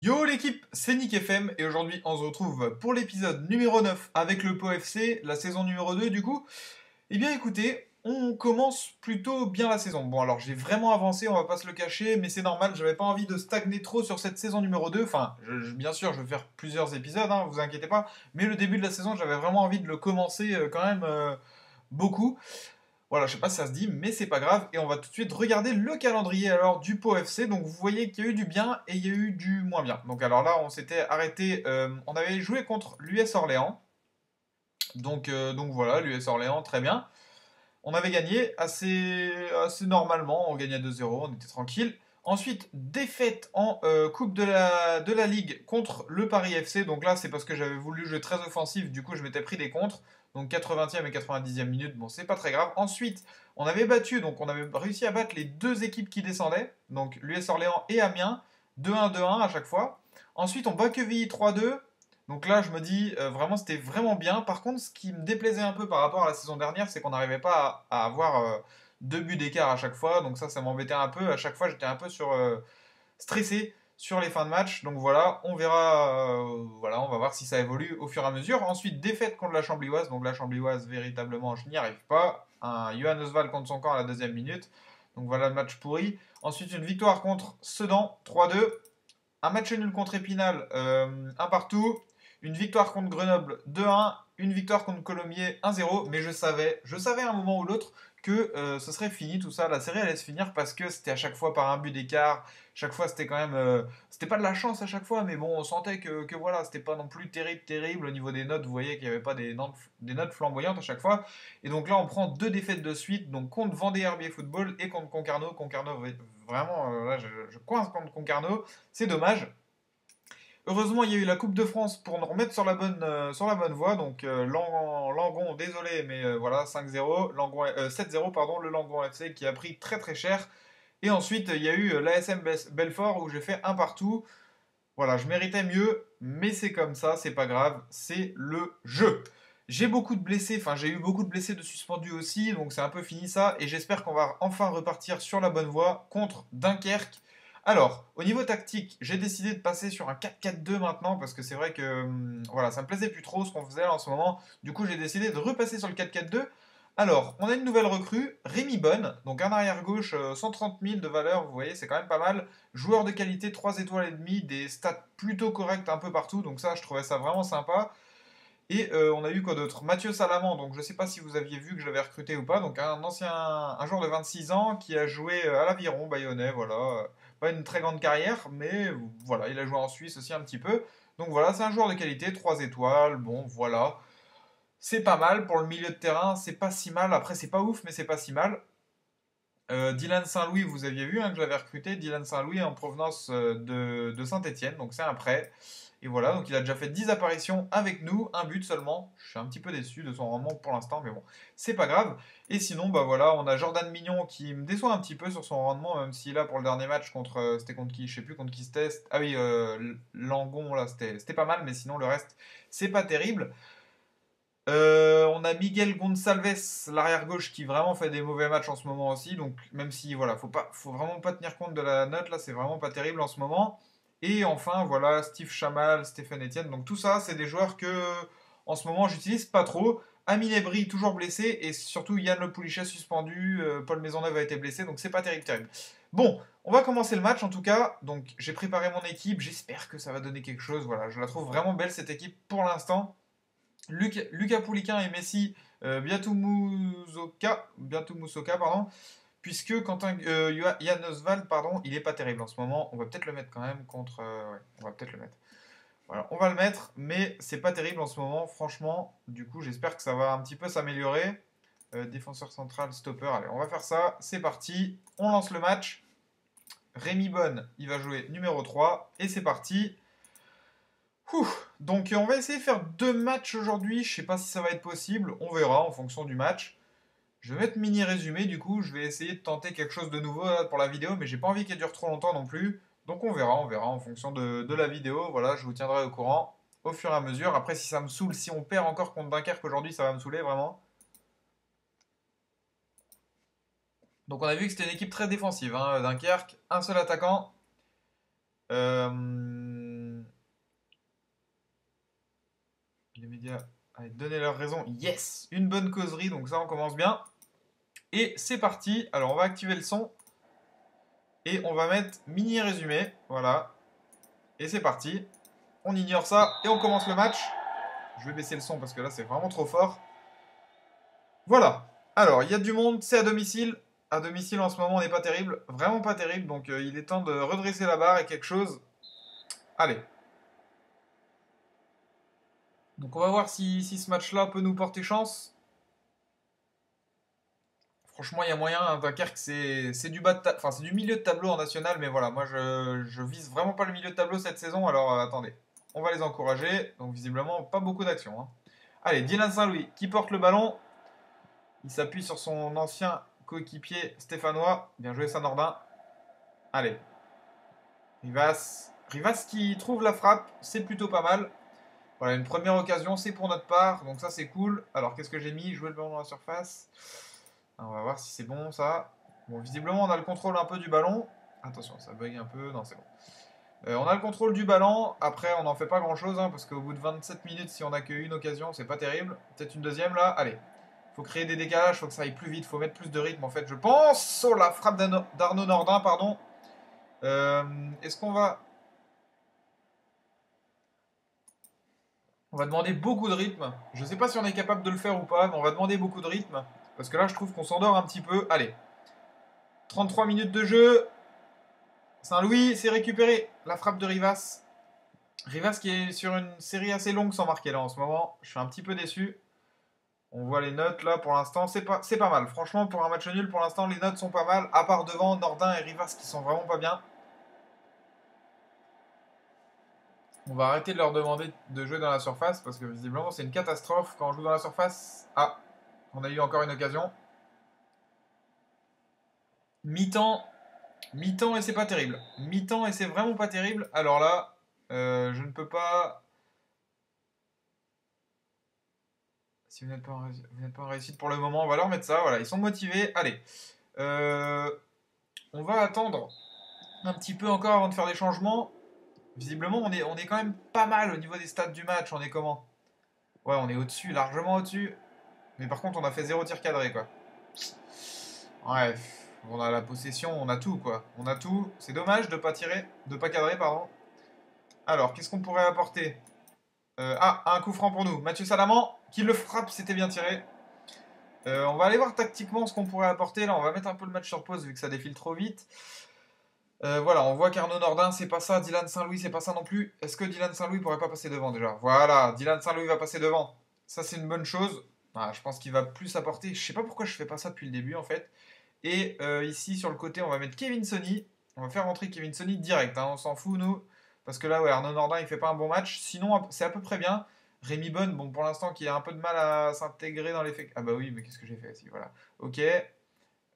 Yo l'équipe, c'est Nick FM et aujourd'hui on se retrouve pour l'épisode numéro 9 avec le POFC, la saison numéro 2 du coup. Eh bien écoutez, on commence plutôt bien la saison. Bon alors j'ai vraiment avancé, on va pas se le cacher, mais c'est normal, j'avais pas envie de stagner trop sur cette saison numéro 2. Enfin, bien sûr je vais faire plusieurs épisodes, hein, vous inquiétez pas, mais le début de la saison j'avais vraiment envie de le commencer quand même beaucoup. Voilà, je sais pas si ça se dit, mais c'est pas grave. Et on va tout de suite regarder le calendrier alors du Pau FC. Donc vous voyez qu'il y a eu du bien et il y a eu du moins bien. Donc alors là, on s'était arrêté, on avait joué contre l'US Orléans. Donc voilà, l'US Orléans, très bien. On avait gagné assez normalement, on gagnait 2-0, on était tranquille. Ensuite, défaite en Coupe de la Ligue contre le Paris FC. Donc là, c'est parce que j'avais voulu jouer très offensif, du coup je m'étais pris des contres. Donc 80e et 90e minute, bon c'est pas très grave. Ensuite, on avait battu, donc on avait réussi à battre les deux équipes qui descendaient, donc l'US Orléans et Amiens, 2-1, 2-1 à chaque fois. Ensuite, on bat Quevilly 3-2. Donc là, je me dis, vraiment, c'était vraiment bien. Par contre, ce qui me déplaisait un peu par rapport à la saison dernière, c'est qu'on n'arrivait pas à avoir deux buts d'écart à chaque fois. Donc ça m'embêtait un peu. À chaque fois, j'étais un peu stressé sur les fins de match. Donc voilà, on verra, voilà, on va voir si ça évolue au fur et à mesure. Ensuite, défaite contre la Chamblivoise. Donc la Chamblivoise, véritablement, je n'y arrive pas. Un Johan Oswald contre son camp à la deuxième minute. Donc voilà le match pourri. Ensuite, une victoire contre Sedan, 3-2. Un match nul contre Épinal, un partout. Une victoire contre Grenoble, 2-1. Une victoire contre Colomiers, 1-0. Mais je savais à un moment ou l'autre que ce serait fini tout ça. La série allait se finir parce que c'était à chaque fois par un but d'écart. Chaque fois, c'était quand même. C'était pas de la chance à chaque fois, mais bon, on sentait que voilà, c'était pas non plus terrible, terrible. Au niveau des notes, vous voyez qu'il n'y avait pas des notes flamboyantes à chaque fois. Et donc là, on prend deux défaites de suite, donc contre Vendée Herbier Football et contre Concarneau. Concarneau, vraiment, là, je coince contre Concarneau. C'est dommage. Heureusement, il y a eu la Coupe de France pour nous remettre sur la bonne voie. Donc, Langon, désolé, mais voilà, 5-0. 7-0, pardon, le Langon FC qui a pris très très cher. Et ensuite, il y a eu l'ASM Belfort où j'ai fait un partout. Voilà, je méritais mieux, mais c'est comme ça, c'est pas grave, c'est le jeu. J'ai beaucoup de blessés, enfin j'ai eu beaucoup de blessés de suspendus aussi, donc c'est un peu fini ça, et j'espère qu'on va enfin repartir sur la bonne voie contre Dunkerque. Alors, au niveau tactique, j'ai décidé de passer sur un 4-4-2 maintenant, parce que c'est vrai que voilà, ça me plaisait plus trop ce qu'on faisait là en ce moment. Du coup, j'ai décidé de repasser sur le 4-4-2. Alors, on a une nouvelle recrue, Rémi Bonne, donc un arrière gauche, 130 000 de valeur, vous voyez, c'est quand même pas mal. Joueur de qualité, 3 étoiles et demie, des stats plutôt correctes un peu partout, donc ça, je trouvais ça vraiment sympa. Et on a eu quoi d'autre? Mathieu Salaman, donc je sais pas si vous aviez vu que je l'avais recruté ou pas, donc un joueur de 26 ans qui a joué à l'Aviron Bayonnais, voilà. Pas une très grande carrière, mais voilà, il a joué en Suisse aussi un petit peu. Donc voilà, c'est un joueur de qualité, 3 étoiles, bon voilà. C'est pas mal pour le milieu de terrain, c'est pas si mal. Après, c'est pas ouf, mais c'est pas si mal. Dylan Saint-Louis, vous aviez vu hein, que je l'avais recruté. Dylan Saint-Louis en provenance de Saint-Etienne, donc c'est un prêt. Et voilà, donc il a déjà fait 10 apparitions avec nous, un but seulement. Je suis un petit peu déçu de son rendement pour l'instant, mais bon, c'est pas grave. Et sinon, bah voilà, on a Jordan Mignon qui me déçoit un petit peu sur son rendement, même si là pour le dernier match c'était contre qui, je sais plus contre qui c'était. Ah oui, Langon là, c'était pas mal, mais sinon le reste c'est pas terrible. On a Miguel Gonçalves, l'arrière gauche, qui vraiment fait des mauvais matchs en ce moment aussi. Donc même si voilà, faut vraiment pas tenir compte de la note là, c'est vraiment pas terrible en ce moment. Et enfin voilà, Steve Chamal, Stéphane Etienne. Donc tout ça, c'est des joueurs que en ce moment j'utilise pas trop. Amine Ebri toujours blessé et surtout Yann Le Poulichet suspendu. Paul Maisonneuve a été blessé, donc c'est pas terrible, terrible. Bon, on va commencer le match en tout cas. Donc j'ai préparé mon équipe. J'espère que ça va donner quelque chose. Voilà, je la trouve vraiment belle cette équipe pour l'instant. Lucas Pouliquin et Messi, Biatou Moussouka, pardon, puisque Yann Oswald, pardon, il est pas terrible en ce moment. On va peut-être le mettre quand même contre. Ouais, on va peut-être le mettre. Voilà, on va le mettre, mais c'est pas terrible en ce moment, franchement. Du coup, j'espère que ça va un petit peu s'améliorer. Défenseur central, stopper. Allez, on va faire ça. C'est parti. On lance le match. Rémi Bonne, il va jouer numéro 3. Et c'est parti. Ouh. Donc on va essayer de faire deux matchs aujourd'hui. Je sais pas si ça va être possible. On verra en fonction du match. Je vais mettre mini résumé du coup. Je vais essayer de tenter quelque chose de nouveau là, pour la vidéo, mais j'ai pas envie qu'elle dure trop longtemps non plus. Donc on verra en fonction de la vidéo. Voilà, je vous tiendrai au courant au fur et à mesure. Après, si ça me saoule, si on perd encore contre Dunkerque aujourd'hui, ça va me saouler vraiment. Donc on a vu que c'était une équipe très défensive, hein, Dunkerque. Un seul attaquant. médias. Allez, donnez leur raison. Yes! Une bonne causerie, donc ça, on commence bien. Et c'est parti. Alors, on va activer le son. Et on va mettre mini résumé. Voilà. Et c'est parti. On ignore ça et on commence le match. Je vais baisser le son parce que là, c'est vraiment trop fort. Voilà. Alors, il y a du monde, c'est à domicile. À domicile, en ce moment, on n'est pas terrible. Vraiment pas terrible. Donc, il est temps de redresser la barre et quelque chose. Allez. Donc, on va voir si ce match-là peut nous porter chance. Franchement, il y a moyen. Hein, Dunkerque, c'est du bas de enfin, c'est du milieu de tableau en national. Mais voilà, moi, je vise vraiment pas le milieu de tableau cette saison. Alors, attendez. On va les encourager. Donc, visiblement, pas beaucoup d'action. Hein. Allez, Dylan Saint-Louis qui porte le ballon. Il s'appuie sur son ancien coéquipier stéphanois. Bien joué, Saint-Nordin. Allez. Rivas. Rivas qui trouve la frappe. C'est plutôt pas mal. Voilà, une première occasion, c'est pour notre part. Donc ça, c'est cool. Alors, qu'est-ce que j'ai mis? Jouer le ballon dans la surface. Alors, on va voir si c'est bon, ça. Bon, visiblement, on a le contrôle un peu du ballon. Attention, ça bug un peu. Non, c'est bon. On a le contrôle du ballon. Après, on n'en fait pas grand-chose. Hein, parce qu'au bout de 27 minutes, si on n'a qu'une occasion, c'est pas terrible. Peut-être une deuxième, là. Allez. Faut créer des décalages, faut que ça aille plus vite, faut mettre plus de rythme en fait, je pense. Oh, la frappe d'Arnaud Nordin, pardon. Est-ce qu'on va... On va demander beaucoup de rythme. Je sais pas si on est capable de le faire ou pas, mais on va demander beaucoup de rythme. Parce que là, je trouve qu'on s'endort un petit peu. Allez. 33 minutes de jeu. Saint-Louis, c'est récupéré. La frappe de Rivas. Rivas qui est sur une série assez longue sans marquer là en ce moment. Je suis un petit peu déçu. On voit les notes là pour l'instant, c'est pas mal. Franchement, pour un match nul, pour l'instant, les notes sont pas mal. À part devant Nordin et Rivas qui sont vraiment pas bien. On va arrêter de leur demander de jouer dans la surface parce que visiblement c'est une catastrophe quand on joue dans la surface. Ah, on a eu encore une occasion. Mi-temps, mi-temps et c'est pas terrible. Mi-temps et c'est vraiment pas terrible. Alors là, je ne peux pas. Si vous n'êtes pas, en réussite pour le moment, on va leur mettre ça. Voilà, ils sont motivés. Allez. On va attendre un petit peu encore avant de faire des changements. Visiblement, on est quand même pas mal au niveau des stats du match. On est comment? Ouais, on est au-dessus, largement au-dessus. Mais par contre, on a fait 0 tir cadré, quoi. Bref, on a la possession, on a tout, quoi. On a tout. C'est dommage de pas tirer, de pas cadrer, pardon. Alors, qu'est-ce qu'on pourrait apporter? Un coup franc pour nous. Mathieu Salaman, qui le frappe, c'était bien tiré. On va aller voir tactiquement ce qu'on pourrait apporter. Là, on va mettre un peu le match sur pause vu que ça défile trop vite. Voilà, on voit qu'Arnaud Nordin, c'est pas ça. Dylan Saint-Louis, c'est pas ça non plus. Est-ce que Dylan Saint-Louis pourrait pas passer devant déjà? Voilà, Dylan Saint-Louis va passer devant. Ça, c'est une bonne chose. Ah, je pense qu'il va plus apporter. Je sais pas pourquoi je fais pas ça depuis le début en fait. Et ici, sur le côté, on va mettre Kevin Sony. On va faire rentrer Kevin Sony direct. Hein, on s'en fout, nous. Parce que là, ouais, Arnaud Nordin, il fait pas un bon match. Sinon, c'est à peu près bien. Rémi Bonne, bon, pour l'instant, qui a un peu de mal à s'intégrer dans l'effet. Ah bah oui, mais qu'est-ce que j'ai fait ici? Voilà. Ok.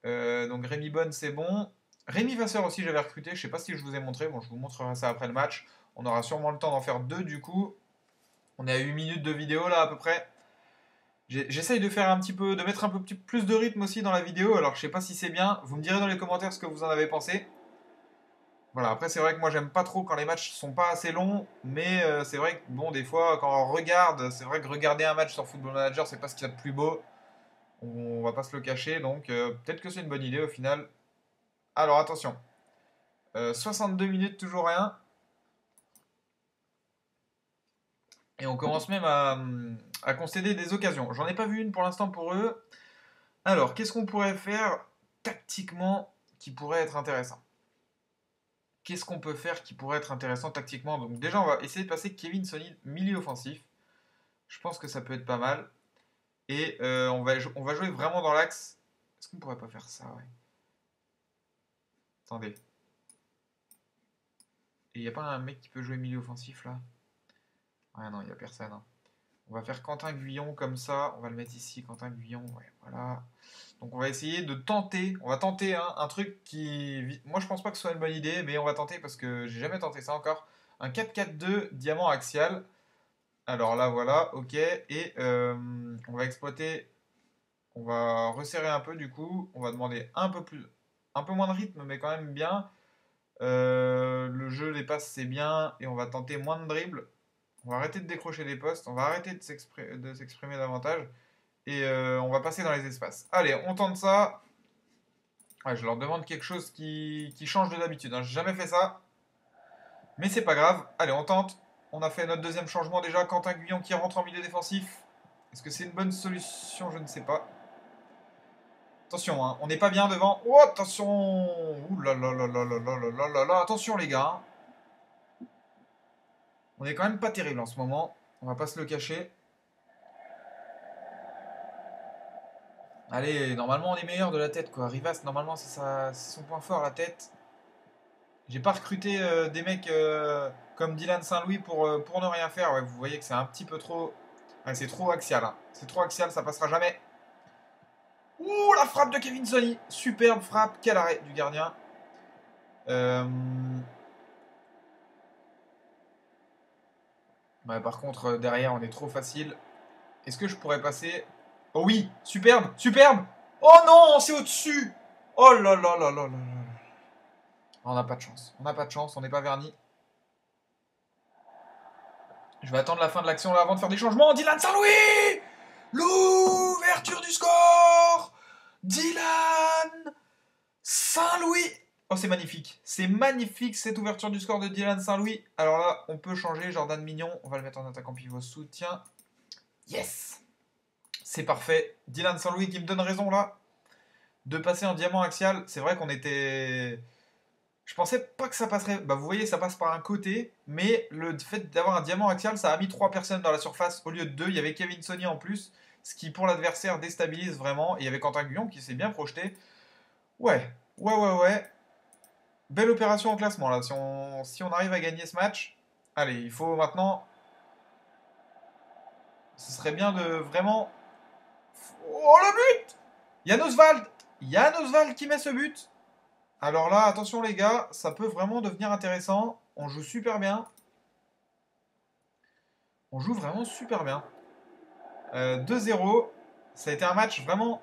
Donc Rémi Bonne, c'est bon. Rémi Vasseur aussi, j'avais recruté. Je sais pas si je vous ai montré. Bon, je vous montrerai ça après le match. On aura sûrement le temps d'en faire deux du coup. On est à 8 minutes de vidéo là à peu près. J'essaye de faire un petit peu, de mettre un peu plus de rythme aussi dans la vidéo. Alors je sais pas si c'est bien. Vous me direz dans les commentaires ce que vous en avez pensé. Voilà, après c'est vrai que moi j'aime pas trop quand les matchs sont pas assez longs, mais c'est vrai que bon des fois quand on regarde, c'est vrai que regarder un match sur Football Manager c'est pas ce qu'il y a de plus beau. On va pas se le cacher, donc peut-être que c'est une bonne idée au final. Alors attention, 62 minutes toujours rien. Et on commence même à concéder des occasions. J'en ai pas vu une pour l'instant pour eux. Alors, qu'est-ce qu'on pourrait faire tactiquement qui pourrait être intéressant? Qu'est-ce qu'on peut faire qui pourrait être intéressant tactiquement? Donc déjà, on va essayer de passer Kevin Sony milieu offensif. Je pense que ça peut être pas mal. Et on va jouer vraiment dans l'axe. Est-ce qu'on pourrait pas faire ça? Ouais. Attendez. Et il n'y a pas un mec qui peut jouer milieu offensif là? Ouais, non, il n'y a personne. Hein. On va faire Quentin Guyon comme ça. On va le mettre ici, Quentin Guyon. Ouais, voilà. Donc on va essayer de tenter. On va tenter hein, un truc qui... Moi je pense pas que ce soit une bonne idée, mais on va tenter parce que j'ai jamais tenté ça encore. Un 4-4-2 diamant axial. Alors là voilà, ok. Et on va exploiter... On va resserrer un peu du coup. On va demander un peu plus... Un peu moins de rythme, mais quand même bien. Le jeu, les passes, c'est bien. Et on va tenter moins de dribble. On va arrêter de décrocher des postes. On va arrêter de s'exprimer davantage. Et on va passer dans les espaces. Allez, on tente ça. Ouais, je leur demande quelque chose qui change de d'habitude, hein. J'ai jamais fait ça. Mais c'est pas grave. Allez, on tente. On a fait notre deuxième changement déjà. Quentin Guyon qui rentre en milieu défensif. Est-ce que c'est une bonne solution? Je ne sais pas. Attention, hein, on n'est pas bien devant. Oh, attention! Ouh là là là là là là là là là là. Attention, les gars. On est quand même pas terrible en ce moment. On va pas se le cacher. Allez, normalement, on est meilleur de la tête, quoi. Rivas, normalement, c'est son point fort, la tête. J'ai pas recruté des mecs comme Dylan Saint-Louis pour ne rien faire. Ouais, vous voyez que c'est un petit peu trop. Ouais, c'est trop axial, hein. C'est trop axial, ça passera jamais. Ouh, la frappe de Kevin Sony. Superbe frappe. Quel arrêt du gardien. Ouais, par contre, derrière, on est trop facile. Est-ce que je pourrais passer? Oh oui, superbe, superbe. Oh non, c'est au-dessus. Oh là là là là là là. On n'a pas de chance. On n'a pas de chance, on n'est pas verni. Je vais attendre la fin de l'action là avant de faire des changements. Dylan Saint-Louis. L'ouverture du score. Dylan Saint-Louis. Oh, c'est magnifique. C'est magnifique cette ouverture du score de Dylan Saint-Louis. Alors là, on peut changer. Jordan Mignon, on va le mettre en attaquant pivot soutien. Yes. C'est parfait. Dylan Saint-Louis qui me donne raison là. De passer en diamant axial. C'est vrai qu'on était... Je pensais pas que ça passerait. Bah, vous voyez, ça passe par un côté. Mais le fait d'avoir un diamant axial, ça a mis 3 personnes dans la surface au lieu de 2. Il y avait Kevin Sony en plus. Ce qui, pour l'adversaire, déstabilise vraiment. Et il y avait Quentin Guyon qui s'est bien projeté. Ouais, ouais, ouais, ouais. Belle opération en classement là. Si on arrive à gagner ce match. Allez, il faut maintenant. Ce serait bien de vraiment. Oh le but! Yann Oswald! Yann Oswald qui met ce but. Alors là, attention les gars, ça peut vraiment devenir intéressant. On joue super bien. On joue vraiment super bien. 2-0. Ça a été un match vraiment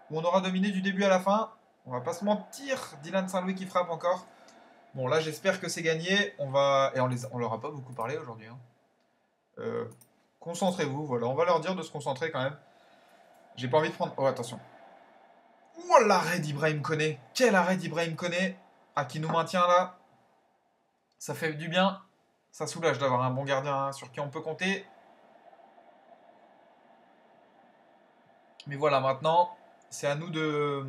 où on aura dominé du début à la fin. On va pas se mentir. Dylan Saint-Louis qui frappe encore. Bon là, j'espère que c'est gagné. Et on leur a pas beaucoup parlé aujourd'hui, hein. Concentrez-vous, voilà. On va leur dire de se concentrer quand même. J'ai pas envie de prendre... Oh, attention. Oh, l'arrêt d'Ibrahim Koné. Quel arrêt d'Ibrahim Koné. Ah, qui nous maintient là. Ça fait du bien. Ça soulage d'avoir un bon gardien sur qui on peut compter. Mais voilà, maintenant, c'est à nous de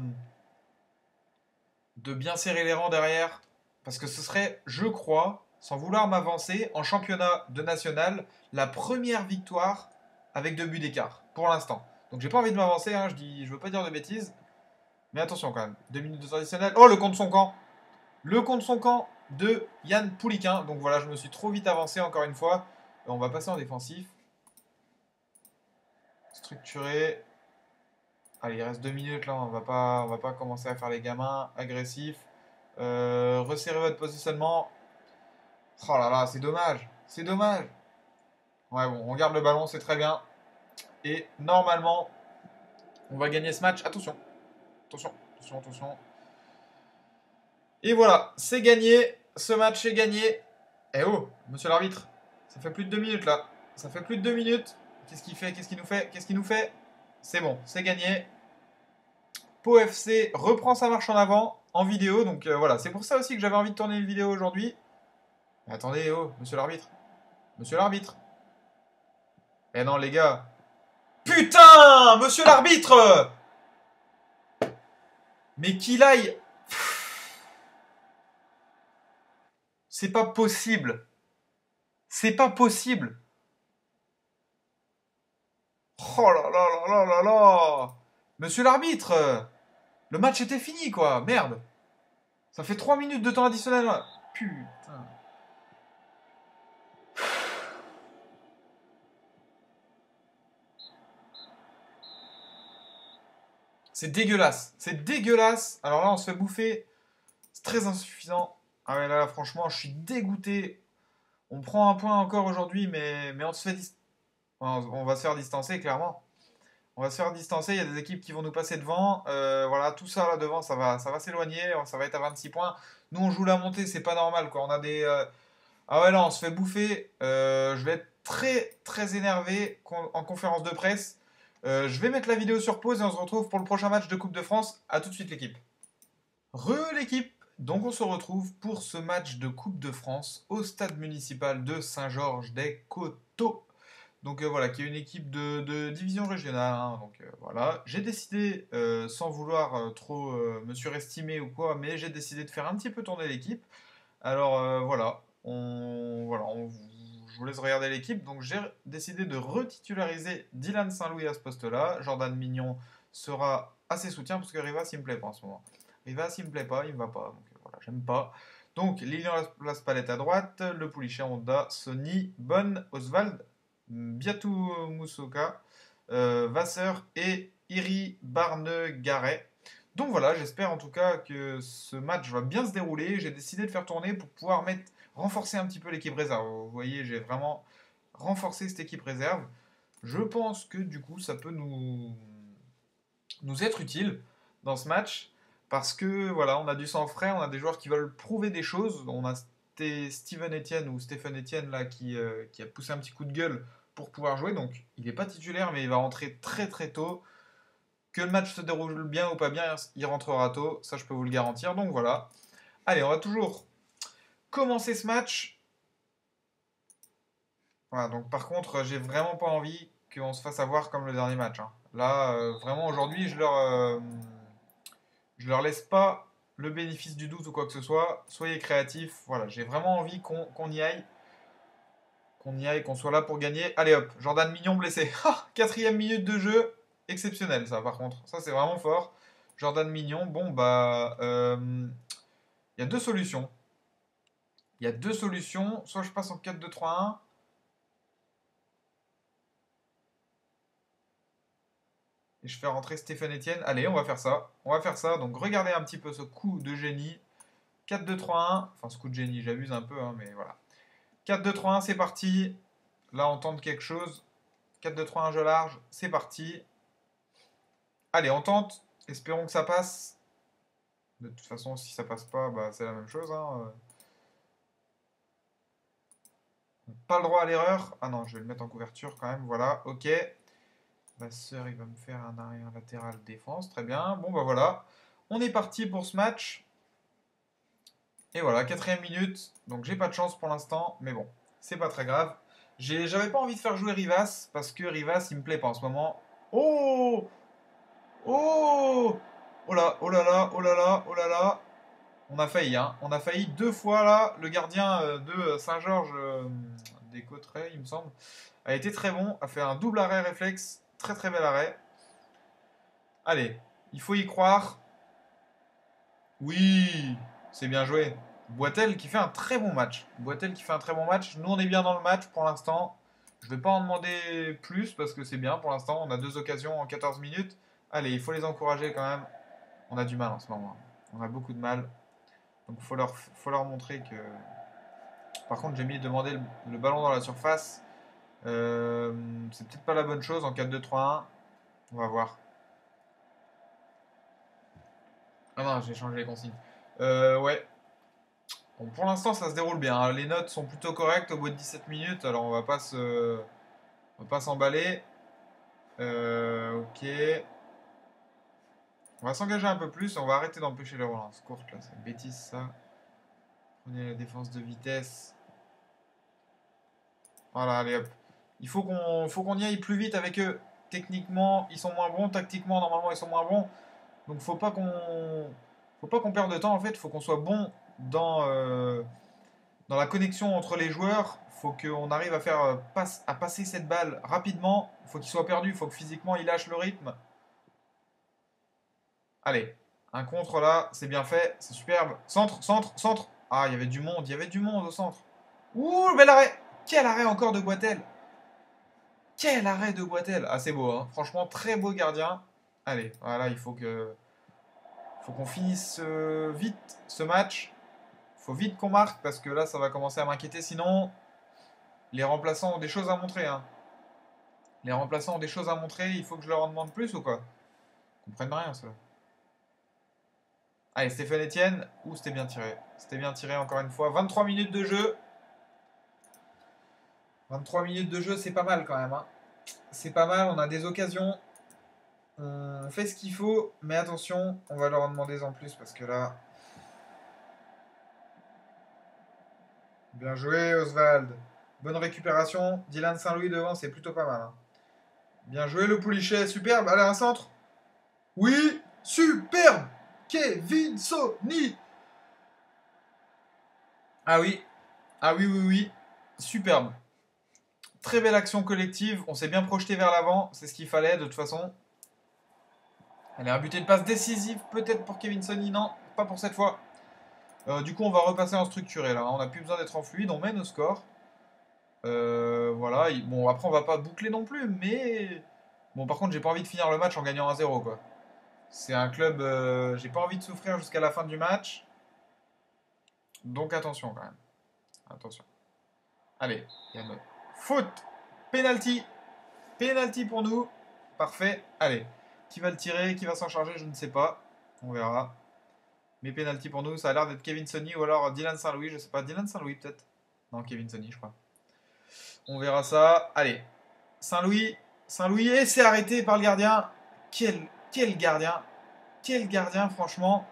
bien serrer les rangs derrière. Parce que ce serait, je crois, sans vouloir m'avancer, en championnat de national, la première victoire avec 2 buts d'écart, pour l'instant. Donc j'ai pas envie de m'avancer, hein, je veux pas dire de bêtises. Mais attention quand même. 2 minutes de temps additionnel. Oh, le contre son camp. Le contre son camp de Yann Pouliquin. Donc voilà, je me suis trop vite avancé encore une fois. On va passer en défensif. Structuré. Allez, il reste 2 minutes là. On va pas commencer à faire les gamins agressifs. Resserrez votre positionnement. Oh là là, c'est dommage. C'est dommage. Ouais, bon, on garde le ballon, c'est très bien. Et normalement, on va gagner ce match. Attention. Attention, attention, attention. Et voilà, c'est gagné. Ce match est gagné. Eh oh, monsieur l'arbitre. Ça fait plus de 2 minutes là. Ça fait plus de 2 minutes. Qu'est-ce qu'il fait? Qu'est-ce qu'il nous fait? Qu'est-ce qu'il nous fait? C'est bon, c'est gagné. Pau FC reprend sa marche en avant en vidéo. Donc voilà, c'est pour ça aussi que j'avais envie de tourner une vidéo aujourd'hui. Mais attendez, oh, monsieur l'arbitre. Monsieur l'arbitre. Eh non, les gars. Putain, monsieur l'arbitre! Mais qu'il aille. C'est pas possible. C'est pas possible. Oh là là là là là là. Monsieur l'arbitre, le match était fini quoi, merde. Ça fait 3 minutes de temps additionnel. Putain. C'est dégueulasse. C'est dégueulasse. Alors là, on se fait bouffer. C'est très insuffisant. Ah ouais, là, franchement, je suis dégoûté. On prend un point encore aujourd'hui, mais on se fait on va se faire distancer, clairement. On va se faire distancer. Il y a des équipes qui vont nous passer devant. Voilà, tout ça là devant, ça va s'éloigner. Ça va être à 26 points. Nous, on joue la montée, c'est pas normal, quoi. Ah ouais, là, on se fait bouffer. Je vais être très, très énervé en conférence de presse. Je vais mettre la vidéo sur pause et on se retrouve pour le prochain match de Coupe de France. À tout de suite, l'équipe. L'équipe! Donc, on se retrouve pour ce match de Coupe de France au stade municipal de Saint-Georges-des-Coteaux. Donc voilà, qui est une équipe de division régionale, hein. Donc voilà, j'ai décidé, sans vouloir trop me surestimer ou quoi, mais j'ai décidé de faire un petit peu tourner l'équipe. Alors voilà, je vous laisse regarder l'équipe. Donc j'ai décidé de retitulariser Dylan Saint-Louis à ce poste-là. Jordan Mignon sera à ses soutiens parce que Rivas il me plaît pas en ce moment. Rivas il me plaît pas, il me va pas. Donc voilà, j'aime pas. Donc Lilian Laspalette à droite, Le Poulichet, Honda, Sony, Bonne, Oswald, Biatou Moussoka, Vasseur et Iri Barne-Garay. Donc voilà, j'espère en tout cas que ce match va bien se dérouler. J'ai décidé de faire tourner pour pouvoir renforcer un petit peu l'équipe réserve. Vous voyez, j'ai vraiment renforcé cette équipe réserve. Je pense que du coup, ça peut nous être utile dans ce match parce que voilà, on a du sang frais, on a des joueurs qui veulent prouver des choses. On a Steven Etienne ou Stéphane Etienne là qui a poussé un petit coup de gueule pour pouvoir jouer. Donc il n'est pas titulaire, mais il va rentrer très très tôt. Que le match se déroule bien ou pas bien, il rentrera tôt, ça je peux vous le garantir. Donc voilà. Allez, on va toujours commencer ce match. Voilà, donc par contre, j'ai vraiment pas envie qu'on se fasse avoir comme le dernier match, hein. Là, vraiment aujourd'hui, je leur laisse pas le bénéfice du doute ou quoi que ce soit. Soyez créatifs. Voilà, j'ai vraiment envie qu'on y aille. Qu'on y aille, qu'on soit là pour gagner. Allez hop, Jordan Mignon blessé. Quatrième minute de jeu. Exceptionnel ça par contre. Ça c'est vraiment fort. Jordan Mignon, bon bah... il y a deux solutions. Il y a deux solutions. Soit je passe en 4-2-3-1. Et je fais rentrer Stéphane Etienne. Allez, on va faire ça. On va faire ça. Donc regardez un petit peu ce coup de génie. 4-2-3-1. Enfin ce coup de génie, j'abuse un peu, hein, mais voilà. 4-2-3-1, c'est parti. Là, on tente quelque chose. 4-2-3-1, jeu large. C'est parti. Allez, on tente. Espérons que ça passe. De toute façon, si ça passe pas, bah, c'est la même chose, hein. Pas le droit à l'erreur. Ah non, je vais le mettre en couverture quand même. Voilà, ok. Vasseur, il va me faire un arrière latéral défense. Très bien. Bon, bah voilà. On est parti pour ce match. Et voilà, quatrième minute. Donc j'ai pas de chance pour l'instant. Mais bon, c'est pas très grave. J'avais pas envie de faire jouer Rivas. Parce que Rivas, il me plaît pas en ce moment. Oh! Oh! Oh là, oh là là, oh là là, oh là là. On a failli, hein. On a failli deux fois là. Le gardien de Saint-Georges des Cotterêts, il me semble, a été très bon. A fait un double arrêt réflexe. Très très bel arrêt. Allez, il faut y croire. Oui, c'est bien joué. Boitel qui fait un très bon match. Boitel qui fait un très bon match. Nous, on est bien dans le match pour l'instant. Je ne vais pas en demander plus parce que c'est bien pour l'instant. On a deux occasions en 14 minutes. Allez, il faut les encourager quand même. On a du mal en ce moment. On a beaucoup de mal. Donc faut leur montrer que... Par contre, j'ai mis demander le ballon dans la surface. C'est peut-être pas la bonne chose en 4-2-3-1. On va voir. Ah non, j'ai changé les consignes. Ouais. Bon, pour l'instant, ça se déroule bien, hein. Les notes sont plutôt correctes au bout de 17 minutes. Alors, on va pas s'emballer. Ok. On va s'engager un peu plus. On va arrêter d'empêcher les relances courtes là. C'est une bêtise ça. Prenez la défense de vitesse. Voilà, allez hop. Faut qu'on y aille plus vite avec eux. Techniquement, ils sont moins bons. Tactiquement, normalement, ils sont moins bons. Donc, faut pas qu'on perde de temps en fait. Faut qu'on soit bon dans la connexion entre les joueurs. Faut qu'on arrive à faire à passer cette balle rapidement. Faut qu'il soit perdu. Faut que physiquement il lâche le rythme. Allez, un contre là, c'est bien fait, c'est superbe. Centre, centre, centre. Ah, il y avait du monde au centre. Ouh, bel arrêt. Quel arrêt encore de Boitel. Quel arrêt de Boitel. Ah, c'est beau, hein. Franchement, très beau gardien. Allez, voilà, faut qu'on finisse vite ce match. Faut vite qu'on marque parce que là, ça va commencer à m'inquiéter. Sinon, les remplaçants ont des choses à montrer, hein. Les remplaçants ont des choses à montrer. Il faut que je leur en demande plus ou quoi? Ils comprennent rien, cela. Allez, Stéphane Etienne. Ouh, c'était bien tiré. C'était bien tiré encore une fois. 23 minutes de jeu. 23 minutes de jeu, c'est pas mal quand même, hein. C'est pas mal, on a des occasions. On fait ce qu'il faut, mais attention, on va leur en demander en plus parce que là. Bien joué, Oswald. Bonne récupération. Dylan Saint-Louis devant, c'est plutôt pas mal, hein. Bien joué, le Poulichet. Superbe. Allez, un centre. Oui, superbe. Kevin Sony. Ah oui. Ah oui, oui, oui. Superbe. Très belle action collective. On s'est bien projeté vers l'avant. C'est ce qu'il fallait de toute façon. Allez, un but et une passe décisive peut-être pour Kevin Sony. Non, pas pour cette fois. Du coup, on va repasser en structuré là. On n'a plus besoin d'être en fluide. On mène au score. Voilà. Bon, après, on va pas boucler non plus. Mais. Bon, par contre, j'ai pas envie de finir le match en gagnant 1-0, quoi. C'est un club. J'ai pas envie de souffrir jusqu'à la fin du match. Donc attention quand même. Attention. Allez, il y a notre faute. Penalty. Penalty pour nous. Parfait. Allez. Qui va le tirer? Qui va s'en charger? Je ne sais pas. On verra. Mais penalty pour nous. Ça a l'air d'être Kevin Sony ou alors Dylan Saint-Louis. Je sais pas. Dylan Saint-Louis peut-être. Non, Kevin Sony, je crois. On verra ça. Allez. Saint-Louis. Saint-Louis. Et c'est arrêté par le gardien. Quel gardien. Quel gardien, franchement.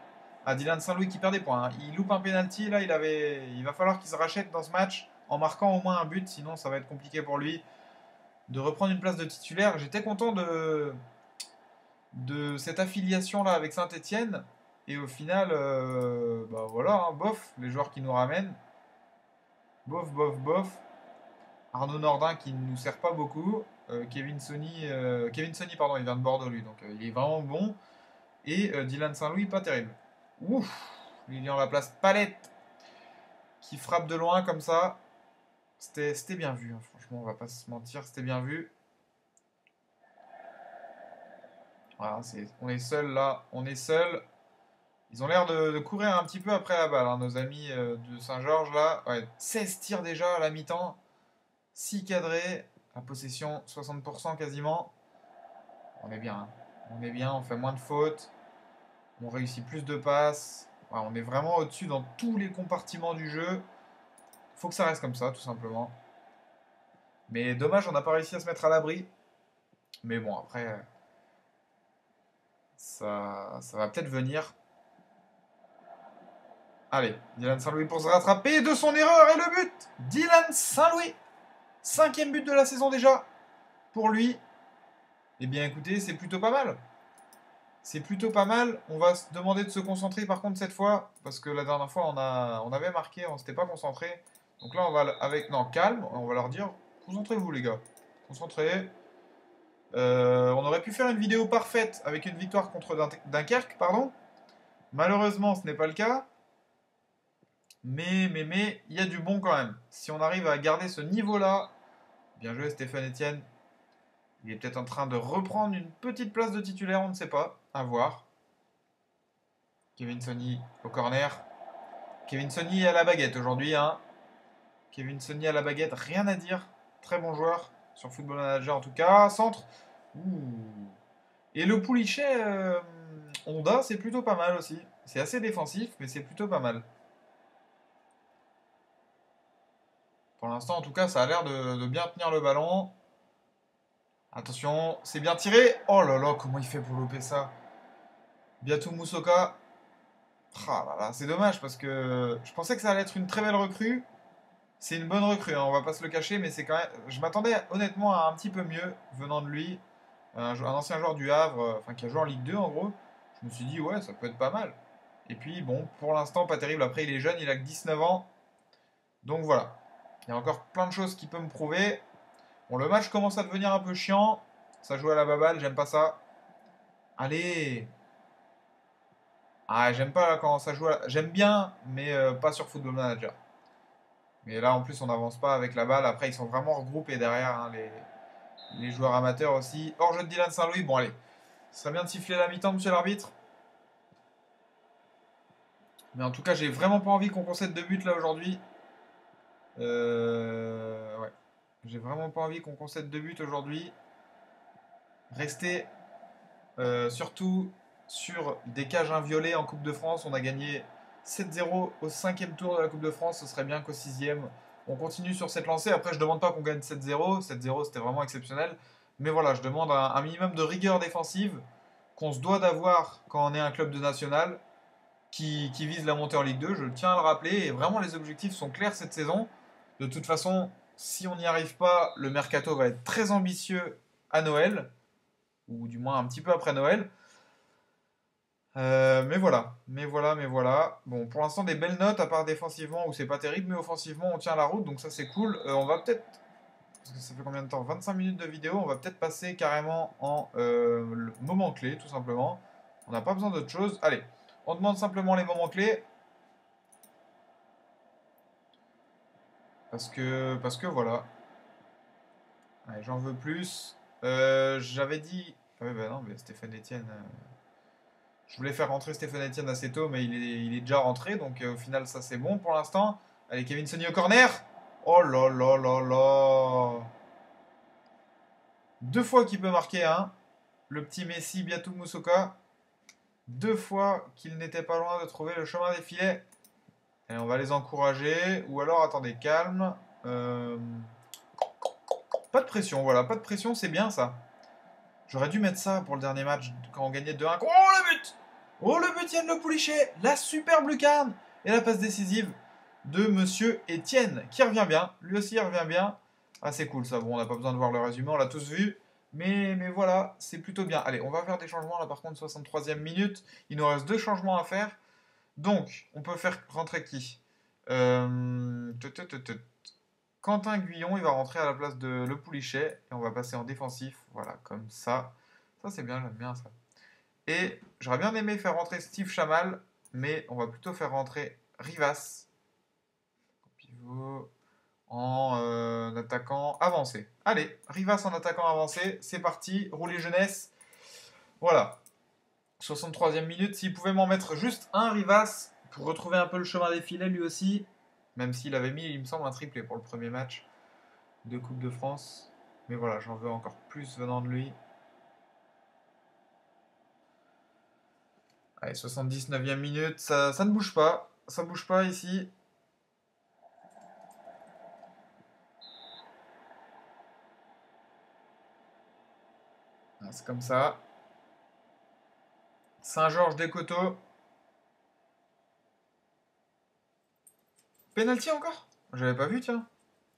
Ah, Dylan Saint-Louis qui perd des points, hein. Il loupe un penalty. Là, il va falloir qu'il se rachète dans ce match en marquant au moins un but. Sinon, ça va être compliqué pour lui de reprendre une place de titulaire. J'étais content de cette affiliation-là avec Saint-Etienne. Et au final, bah voilà, hein, bof, les joueurs qui nous ramènent. Bof, bof, bof. Arnaud Nordin qui ne nous sert pas beaucoup. Kevin Sony, pardon, il vient de Bordeaux lui, donc il est vraiment bon. Et Dylan Saint-Louis, pas terrible. Ouf, Lilian Laplace Palette qui frappe de loin comme ça. C'était bien vu, hein, franchement, on va pas se mentir, c'était bien vu. Voilà, on est seul là, on est seul. Ils ont l'air de courir un petit peu après la balle, hein, nos amis de Saint-Georges là. Ouais, 16 tirs déjà à la mi-temps, 6 cadrés, la possession 60% quasiment. On est bien, hein. On est bien, on fait moins de fautes, on réussit plus de passes. Ouais, on est vraiment au-dessus dans tous les compartiments du jeu. Faut que ça reste comme ça, tout simplement. Mais dommage, on n'a pas réussi à se mettre à l'abri. Mais bon, après, ça va peut-être venir. Allez, Dylan Saint-Louis pour se rattraper de son erreur et le but. Dylan Saint-Louis. 5e but de la saison déjà. Pour lui. Eh bien écoutez, c'est plutôt pas mal. C'est plutôt pas mal. On va se demander de se concentrer par contre cette fois. Parce que la dernière fois, on avait marqué, on s'était pas concentré. Donc là, on va avec... Non, calme. On va leur dire, concentrez-vous les gars. Concentrez. On aurait pu faire une vidéo parfaite avec une victoire contre Dunkerque, pardon. Malheureusement, ce n'est pas le cas. Mais, il y a du bon quand même. Si on arrive à garder ce niveau-là, bien joué Stéphane Etienne. Il est peut-être en train de reprendre une petite place de titulaire, on ne sait pas. À voir. Kevin Sony au corner. Kevin Sony à la baguette aujourd'hui, hein. Kevin Sony à la baguette, rien à dire. Très bon joueur sur Football Manager en tout cas. Centre. Ouh. Et le Poulichet Honda, c'est plutôt pas mal aussi. C'est assez défensif, mais c'est plutôt pas mal. Pour l'instant, en tout cas, ça a l'air de bien tenir le ballon. Attention, c'est bien tiré. Oh là là, comment il fait pour louper ça? Biatou Moussoka. Ah là là, c'est dommage parce que je pensais que ça allait être une très belle recrue. C'est une bonne recrue, hein, on va pas se le cacher, mais c'est quand même. Je m'attendais honnêtement à un petit peu mieux venant de lui. Un ancien joueur du Havre, enfin qui a joué en Ligue 2 en gros. Je me suis dit, ouais, ça peut être pas mal. Et puis, bon, pour l'instant, pas terrible. Après, il est jeune, il a que 19 ans. Donc voilà. Il y a encore plein de choses qui peuvent me prouver. Bon, le match commence à devenir un peu chiant. Ça joue à la baballe, j'aime pas ça. Allez! Ah, j'aime pas quand ça joue à la... J'aime bien, mais pas sur Football Manager. Mais là, en plus, on n'avance pas avec la balle. Après, ils sont vraiment regroupés derrière, hein, les joueurs amateurs aussi. Hors jeu de Dylan Saint-Louis. Bon, allez. Ça serait bien de siffler la mi-temps, monsieur l'arbitre. Mais en tout cas, j'ai vraiment pas envie qu'on concède de but là aujourd'hui. Ouais. J'ai vraiment pas envie qu'on concède de but aujourd'hui. Rester surtout sur des cages inviolées en Coupe de France. On a gagné 7-0 au 5e tour de la Coupe de France. Ce serait bien qu'au 6e, On continue sur cette lancée. Après, je demande pas qu'on gagne 7-0. 7-0, c'était vraiment exceptionnel. Mais voilà, je demande un minimum de rigueur défensive qu'on se doit d'avoir quand on est un club de national qui vise la montée en Ligue 2. Je tiens à le rappeler. Et vraiment, les objectifs sont clairs cette saison. De toute façon, si on n'y arrive pas, le mercato va être très ambitieux à Noël. Ou du moins un petit peu après Noël. Mais voilà. Bon, pour l'instant, des belles notes, à part défensivement où c'est pas terrible, mais offensivement, on tient la route, donc ça c'est cool. On va peut-être, parce que ça fait combien de temps? 25 minutes de vidéo, on va peut-être passer carrément en le moment clé, tout simplement. On n'a pas besoin d'autre chose. Allez, on demande simplement les moments clés. Parce que voilà. Allez, j'en veux plus. J'avais dit. Ah ouais, bah non, mais Stéphane Etienne. Je voulais faire rentrer Stéphane Etienne assez tôt, mais il est déjà rentré, donc au final, ça c'est bon pour l'instant. Allez, Kevin Sonny au corner. Oh là là là là. Deux fois qu'il peut marquer un. Le petit Messi Biatou Moussoka. Deux fois qu'il n'était pas loin de trouver le chemin des filets. Et on va les encourager. Ou alors, attendez, calme. Euh, Pas de pression, voilà, pas de pression, c'est bien ça. J'aurais dû mettre ça pour le dernier match quand on gagnait 2-1. Oh le but! Oh le but Yann Le Poulichet! La superbe lucarne! Et la passe décisive de Monsieur Etienne, qui revient bien. Lui aussi il revient bien. Ah c'est cool ça, bon on n'a pas besoin de voir le résumé, on l'a tous vu. Mais voilà, c'est plutôt bien. Allez, on va faire des changements là par contre, 63e minute. Il nous reste deux changements à faire. Donc, on peut faire rentrer qui? Tut, tut, tut, tut. Quentin Guyon, il va rentrer à la place de Le Poulichet. Et on va passer en défensif. Voilà, comme ça. Ça, c'est bien, j'aime bien ça. Et j'aurais bien aimé faire rentrer Steve Chamal. Mais on va plutôt faire rentrer Rivas. Pivot. En attaquant avancé. Allez, Rivas en attaquant avancé. C'est parti. Rouler jeunesse. Voilà. 63e minute. S'il pouvait m'en mettre juste un Rivas. Pour retrouver un peu le chemin des filets lui aussi. Même s'il avait mis, il me semble, un triplé pour le premier match de Coupe de France. Mais voilà, j'en veux encore plus venant de lui. Allez, 79e minute, ça ne bouge pas. Ça bouge pas ici. C'est comme ça. Saint-Georges-des-Coteaux. Penalty encore? J'avais pas vu, tiens.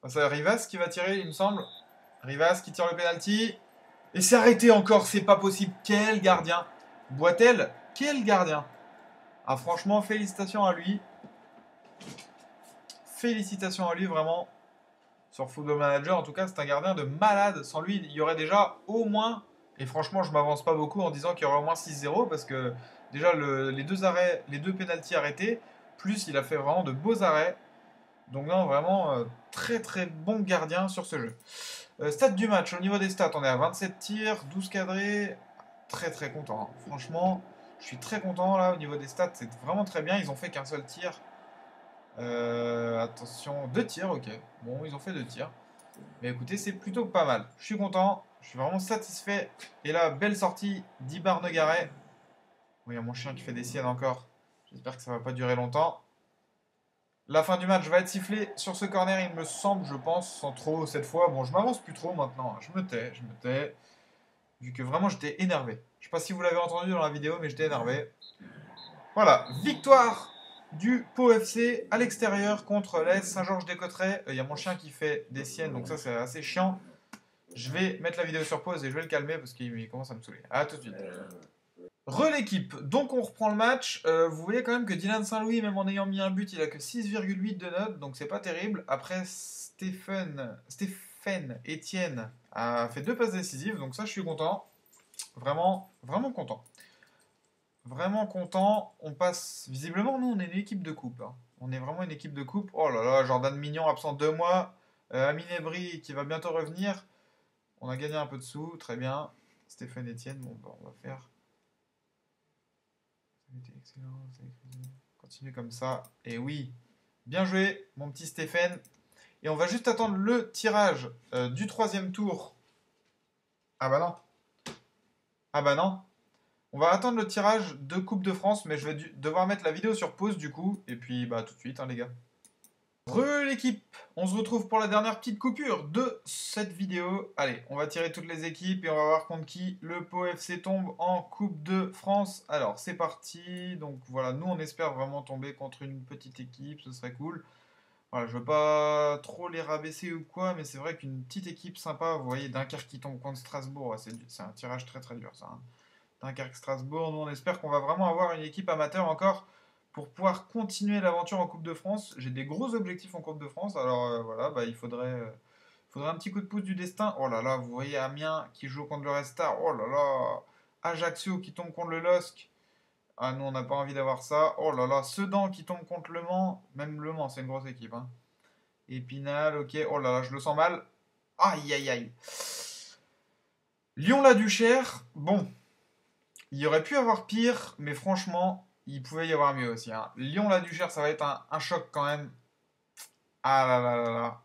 C'est Rivas qui va tirer, il me semble. Rivas qui tire le penalty. Et c'est arrêté encore, c'est pas possible. Quel gardien. Boitel, quel gardien. Ah, franchement, félicitations à lui. Félicitations à lui, vraiment. Sur Football Manager, en tout cas, c'est un gardien de malade. Sans lui, il y aurait déjà au moins, et franchement, je m'avance pas beaucoup en disant qu'il y aurait au moins 6-0, parce que déjà, les deux arrêts, les deux pénaltys arrêtés, plus il a fait vraiment de beaux arrêts. Donc non, vraiment, très très bon gardien sur ce jeu. Stats du match, au niveau des stats, on est à 27 tirs, 12 cadrés. Très très content, hein. Franchement, je suis très content là, au niveau des stats, c'est vraiment très bien. Ils ont fait qu'un seul tir. Attention, deux tirs, ok. Bon, ils ont fait deux tirs. Mais écoutez, c'est plutôt pas mal. Je suis content, je suis vraiment satisfait. Et là, belle sortie d'Ibar Negaret. Bon, il y a mon chien qui fait des siennes encore. J'espère que ça va pas durer longtemps. La fin du match va être sifflée sur ce corner, il me semble, je pense, sans trop cette fois. Bon, je m'avance plus trop maintenant. Je me tais. Vu que vraiment j'étais énervé. Je sais pas si vous l'avez entendu dans la vidéo, mais j'étais énervé. Voilà, victoire du Pau FC à l'extérieur contre l'AS Saint-Georges-des-Coterets. Il y a mon chien qui fait des siennes, donc ça c'est assez chiant. Je vais mettre la vidéo sur pause et je vais le calmer parce qu'il commence à me saouler. A tout de suite. L'équipe, donc on reprend le match. Vous voyez quand même que Dylan Saint-Louis, même en ayant mis un but, il a que 6,8 de notes, donc c'est pas terrible. Après, Stéphane Etienne a fait deux passes décisives, donc ça je suis content. Vraiment, vraiment content. Vraiment content. On passe. Visiblement, nous, on est une équipe de coupe, hein. On est vraiment une équipe de coupe. Oh là là, Jordan Mignon absent 2 mois. Amine Ebri qui va bientôt revenir. On a gagné un peu de sous, très bien. Stéphane Etienne, bon, bah, on va faire. Ça a été excellent. Continue comme ça. Et oui, bien joué, mon petit Stéphane. Et on va juste attendre le tirage du troisième tour. Ah bah non. Ah bah non. On va attendre le tirage de Coupe de France, mais je vais devoir mettre la vidéo sur pause du coup. Et puis bah tout de suite, hein, les gars. L'équipe, on se retrouve pour la dernière petite coupure de cette vidéo. Allez, on va tirer toutes les équipes et on va voir contre qui le Pau FC tombe en Coupe de France. Alors, c'est parti. Donc voilà, nous on espère vraiment tomber contre une petite équipe, ce serait cool. Voilà, je veux pas trop les rabaisser ou quoi, mais c'est vrai qu'une petite équipe sympa, vous voyez, Dunkerque qui tombe contre Strasbourg, ouais, c'est un tirage très très dur ça, hein. Dunkerque-Strasbourg, nous on espère qu'on va vraiment avoir une équipe amateur encore pour pouvoir continuer l'aventure en Coupe de France. J'ai des gros objectifs en Coupe de France, alors voilà, bah, faudrait un petit coup de pouce du destin. Oh là là, vous voyez Amiens qui joue contre le Red Star, oh là là, Ajaccio qui tombe contre le LOSC. Ah, nous on n'a pas envie d'avoir ça. Oh là là, Sedan qui tombe contre Le Mans, même Le Mans c'est une grosse équipe, hein. Épinal, ok, oh là là, je le sens mal. Aïe aïe aïe. Lyon-la-Duchère, bon, il y aurait pu avoir pire, mais franchement, il pouvait y avoir mieux aussi, hein. Lyon-la-Duchère, ça va être un choc quand même. Ah là là là là.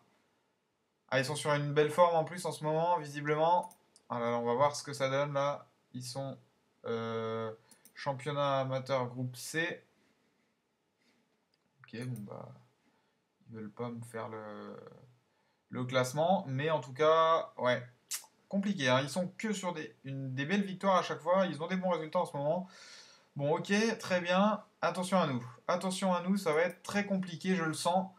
Ah, ils sont sur une belle forme en plus en ce moment, visiblement. Ah là là, on va voir ce que ça donne là. Ils sont euh, championnat amateur groupe C. Ok, bon bah, ils veulent pas me faire le classement, mais en tout cas, ouais, compliqué, hein. Ils sont que sur des belles victoires à chaque fois. Ils ont des bons résultats en ce moment. Bon, ok, très bien. Attention à nous. Attention à nous, ça va être très compliqué, je le sens.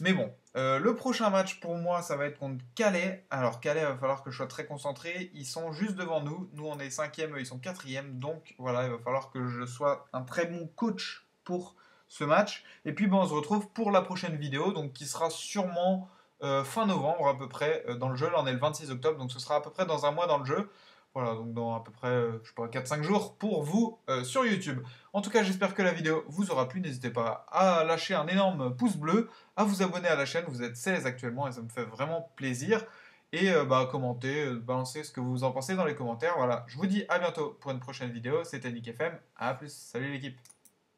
Mais bon, le prochain match pour moi, ça va être contre Calais. Alors, Calais, il va falloir que je sois très concentré. Ils sont juste devant nous. Nous, on est cinquième, eux, ils sont quatrième. Donc, voilà, il va falloir que je sois un très bon coach pour ce match. Et puis, bon, on se retrouve pour la prochaine vidéo, donc qui sera sûrement fin novembre à peu près dans le jeu. Là, on est le 26 octobre, donc ce sera à peu près dans un mois dans le jeu. Voilà, donc dans à peu près, je sais pas, 4-5 jours pour vous sur YouTube. En tout cas, j'espère que la vidéo vous aura plu. N'hésitez pas à lâcher un énorme pouce bleu, à vous abonner à la chaîne. Vous êtes 16 actuellement et ça me fait vraiment plaisir. Et bah, commentez, balancez ce que vous en pensez dans les commentaires. Voilà, je vous dis à bientôt pour une prochaine vidéo. C'était Nick FM. À plus. Salut l'équipe.